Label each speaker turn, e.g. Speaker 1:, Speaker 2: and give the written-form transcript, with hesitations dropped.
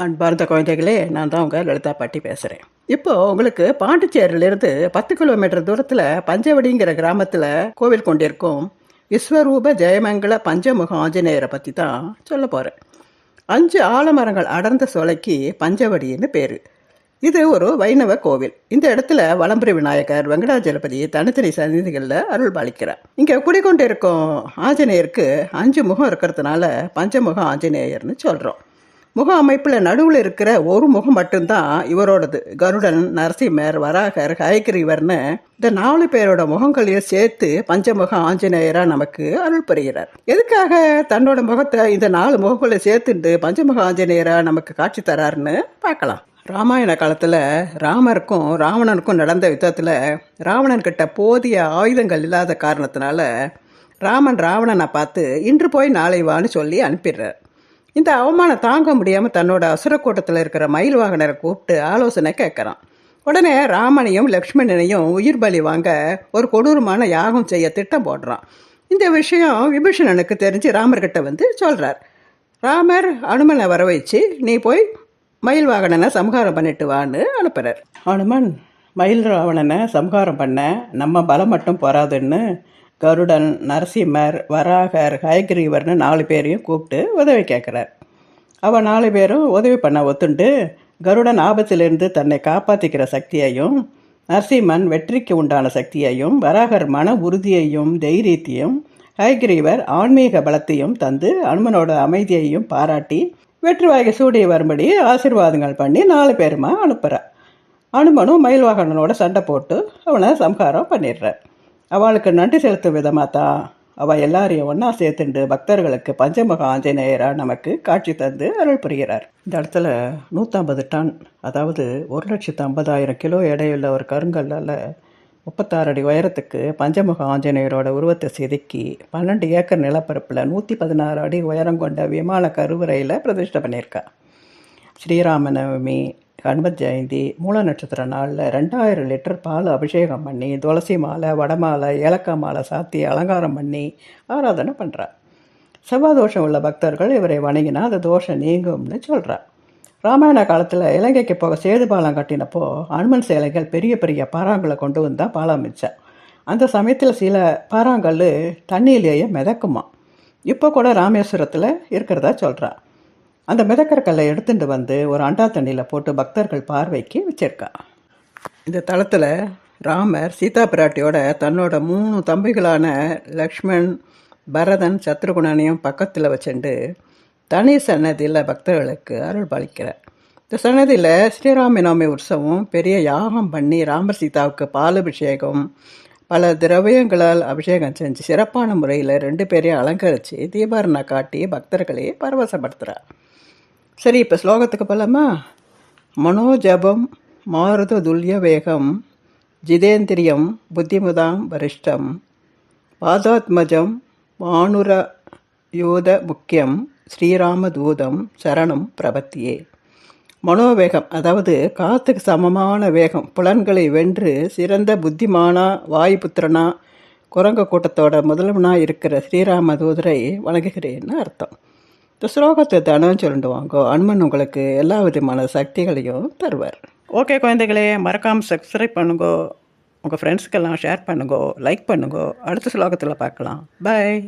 Speaker 1: அன்பார்ந்த குழந்தைகளே, நான் தான் உங்கள் லலிதா பாட்டி பேசுகிறேன். இப்போது உங்களுக்கு பாண்டிச்சேரியிலிருந்து 10 கிலோமீட்டர் தூரத்தில் பஞ்சவடிங்கிற கிராமத்தில் கோவில் கொண்டிருக்கும் விஸ்வரூப ஜெயமங்கல பஞ்சமுக ஆஞ்சநேயரை பற்றி தான் சொல்ல போகிறேன். 5 ஆலமரங்கள் அடர்ந்த சோலைக்கு பஞ்சவடின்னு பேர். இது ஒரு வைணவ கோவில். இந்த இடத்துல வலம்புரி விநாயகர், வெங்கடாஜலபதி தனித்தனி சந்நிதிகளில் அருள் பாலிக்கிறார். இங்கே குடிக்கொண்டிருக்கும் ஆஞ்சநேயருக்கு 5 முகம் இருக்கிறதுனால பஞ்சமுக ஆஞ்சநேயர்னு சொல்கிறோம். முக அமைப்பில் நடுவில் இருக்கிற ஒரு முகம் மட்டும்தான் இவரோடது. கருடன், நரசிம்மர், வராகர், ஹயக்ரீவர்னு இந்த 4 பேரோட முகங்களையும் சேர்த்து பஞ்சமுக ஆஞ்சநேயராக நமக்கு அருள் புரிகிறார். எதுக்காக தன்னோட முகத்தை இந்த 4 முகங்களை சேர்த்துட்டு பஞ்சமுக ஆஞ்சநேயராக நமக்கு காட்சி தராருன்னு பார்க்கலாம். ராமாயண காலத்தில் ராமருக்கும் ராவணனுக்கும் நடந்த யுத்தத்தில் ராவணன்கிட்ட போதிய ஆயுதங்கள் இல்லாத காரணத்தினால ராமன் ராவணனை பார்த்து இன்று போய் நாளை வான்னு சொல்லி அனுப்பிடுறார். இந்த அவமானம் தாங்க முடியாமல் தன்னோட அசுர கூட்டத்தில் இருக்கிற மயில் வாகனரை கூப்பிட்டு ஆலோசனை கேட்குறான். உடனே ராமனையும் லக்ஷ்மணனையும் உயிர் பலி வாங்க ஒரு கொடூரமான யாகம் செய்ய திட்டம் போடுறான். இந்த விஷயம் விபீஷணனுக்கு தெரிஞ்சு ராமர்கிட்ட வந்து சொல்கிறார். ராமர் அனுமனை வர வச்சு நீ போய் மயில் வாகனனை சம்ஹாரம் பண்ணிட்டு வான்னு அனுப்புகிறார். அனுமன் மயில் ராவணனை சம்ஹாரம் பண்ண நம்ம பலம் மட்டும் போராதுன்னு கருடன், நரசிம்மர், வராகர், ஹயக்ரீவர்னு 4 பேரையும் கூப்பிட்டு உதவி கேட்குறார். அவன் 4 பேரும் உதவி பண்ண ஒத்துண்டு கருடன் ஆபத்திலிருந்து தன்னை காப்பாற்றிக்கிற சக்தியையும், நரசிம்மன் வெற்றிக்கு உண்டான சக்தியையும், வராகர் மன உறுதியையும் தைரியத்தையும், ஹயக்ரீவர் ஆன்மீக பலத்தையும் தந்து அனுமனோட அமைதியையும் பாராட்டி வெற்றி வாகை சூடிய வரும்படி ஆசீர்வாதங்கள் பண்ணி 4 பேருமா அனுப்புகிறார். அனுமனும் மயில்வாகனனோட சண்டை போட்டு அவனை சம்ஹாரம் பண்ணிடுறார். அவளுக்கு நன்றி செலுத்தும் விதமாக தான் அவள் எல்லாரையும் ஒன்றா சேர்த்துண்டு பக்தர்களுக்கு பஞ்சமுக ஆஞ்சநேயராக நமக்கு காட்சி தந்து அருள் புரிகிறார். இந்த இடத்துல 150 டன், அதாவது 1,50,000 கிலோ எடையுள்ள ஒரு கருங்கல்லால் 36 அடி உயரத்துக்கு பஞ்சமுக ஆஞ்சநேயரோட உருவத்தை செதுக்கி 12 ஏக்கர் நிலப்பரப்பில் 116 அடி உயரம் கொண்ட விமான கருவறையில் பிரதிஷ்டை பண்ணியிருக்கா. ஸ்ரீராம நவமி, ஹனுமத் ஜெயந்தி, மூல நட்சத்திர நாளில் 2000 லிட்டர் பால் அபிஷேகம் பண்ணி துளசி மாலை, வடமாலை, ஏலக்காய் மாலை சாத்தி அலங்காரம் பண்ணி ஆராதனை பண்ணுறார். செவ்வாய் தோஷம் உள்ள பக்தர்கள் இவரை வணங்கினா அந்த தோஷம் நீங்கும்னு சொல்கிறார். ராமாயண காலத்தில் இலங்கைக்கு போக சேது பாலம் கட்டினப்போ அனுமன் சேலைகள் பெரிய பெரிய பாறாங்களை கொண்டு வந்தால் பாலம் மிச்சம். அந்த சமயத்தில் சில பாறாங்கல் தண்ணியிலேயே மிதக்குமா. இப்போ கூட ராமேஸ்வரத்தில் இருக்கிறதா சொல்கிறார். அந்த மிதக்கிற கல்லை எடுத்துகிட்டு வந்து ஒரு அண்டா தண்ணியில் போட்டு பக்தர்கள் பார்வைக்கு வச்சிருக்கா. இந்த தளத்தில் ராமர் சீதா பிராட்டியோட தன்னோட 3 தம்பிகளான லக்ஷ்மண், பரதன், சத்ருகுணனையும் பக்கத்தில் வச்சுட்டு தனி சன்னதியில் பக்தர்களுக்கு அருள் பாலிக்கிறார். இந்த சன்னதியில் ஸ்ரீராம நவமி உற்சவம் பெரிய யாகம் பண்ணி ராமர் சீதாவுக்கு பால் அபிஷேகம், பல திரவியங்களால் அபிஷேகம் செஞ்சு சிறப்பான முறையில் 2 பேரையும் அலங்கரித்து தீபாரணை காட்டி பக்தர்களே பரவசப்படுத்துகிறார். சரி, இப்போ ஸ்லோகத்துக்கு போகலாமா? மனோஜபம் மாருத துல்ய வேகம் ஜிதேந்திரியம் புத்திமுதாம் வரிஷ்டம் பாதாத்மஜம் வானுர யோத முக்கியம் ஸ்ரீராமதூதம் சரணம் பிரபத்தியே. மனோவேகம், அதாவது காற்றுக்கு சமமான வேகம், புலன்களை வென்று சிறந்த புத்திமானா வாயுபுத்திரனா குரங்க கூட்டத்தோட முதல்வனாக இருக்கிற ஸ்ரீராமதூதரை வணங்குகிறேன்னு அர்த்தம். இந்த ஸ்லோகத்தை தினம் சொல்லிட்டு வாங்கோ. அனுமன் உங்களுக்கு எல்லா விதமான சக்திகளையும் தருவார். ஓகே குழந்தைகளே, மறக்காமல் சப்ஸ்கிரைப் பண்ணுங்கோ, உங்கள் ஃப்ரெண்ட்ஸுக்கெல்லாம் ஷேர் பண்ணுங்கோ, லைக் பண்ணுங்கோ. அடுத்த ஸ்லோகத்தில் பார்க்கலாம். பாய்.